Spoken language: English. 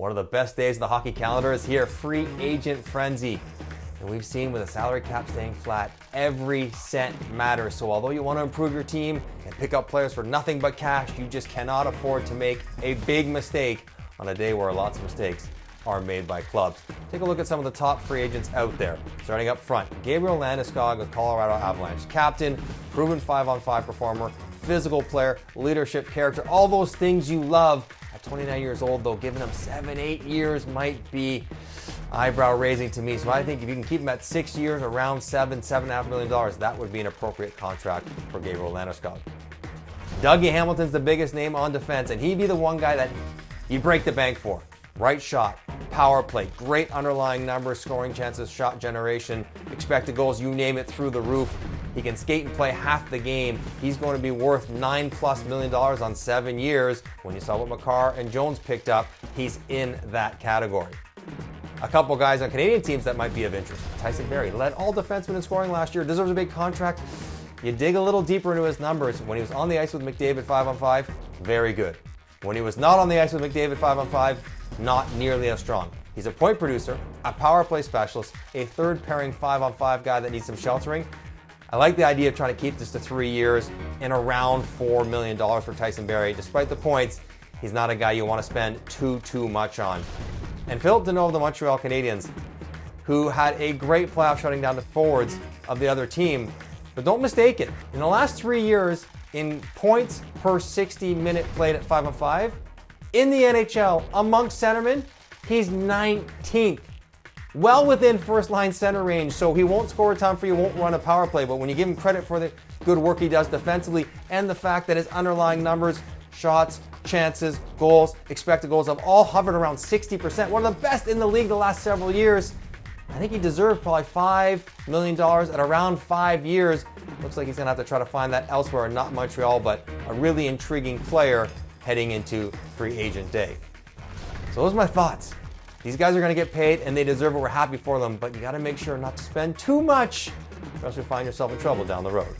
One of the best days of the hockey calendar is here, free agent frenzy. And we've seen with the salary cap staying flat, every cent matters. So although you want to improve your team and pick up players for nothing but cash, you just cannot afford to make a big mistake on a day where lots of mistakes are made by clubs. Take a look at some of the top free agents out there. Starting up front, Gabriel Landeskog with Colorado Avalanche. Captain, proven 5-on-5 performer, physical player, leadership, character, all those things you love. At 29 years old, though, giving him 7-8 years might be eyebrow raising to me. So I think if you can keep him at 6 years, around $7.5 million, that would be an appropriate contract for Gabriel Landeskog. Dougie Hamilton's the biggest name on defense, and he'd be the one guy that you break the bank for. Right shot, power play, great underlying numbers, scoring chances, shot generation, expected goals, you name it, through the roof. He can skate and play half the game. He's going to be worth $9+ million on 7 years. When you saw what McCarr and Jones picked up, he's in that category. A couple guys on Canadian teams that might be of interest. Tyson Barrie led all defensemen in scoring last year, deserves a big contract. You dig a little deeper into his numbers. When he was on the ice with McDavid 5-on-5, very good. When he was not on the ice with McDavid 5-on-5, not nearly as strong. He's a point producer, a power play specialist, a third pairing 5-on-5 guy that needs some sheltering. I like the idea of trying to keep this to 3 years and around $4 million for Tyson Barrie. Despite the points, he's not a guy you want to spend too much on. And Philip Deneau of the Montreal Canadiens, who had a great playoff shutting down the forwards of the other team. But don't mistake it. In the last 3 years, in points per 60-minute played at 5-on-5, in the NHL, amongst centermen, he's 19th. Well within first-line center range, so he won't score a ton for you, won't run a power play, but when you give him credit for the good work he does defensively and the fact that his underlying numbers, shots, chances, goals, expected goals have all hovered around 60%, one of the best in the league the last several years, I think he deserves probably $5 million at around 5 years. Looks like he's going to have to try to find that elsewhere, not Montreal, but a really intriguing player heading into free agent day. So those are my thoughts. These guys are going to get paid and they deserve it. We're happy for them, but you got to make sure not to spend too much or else you'll find yourself in trouble down the road.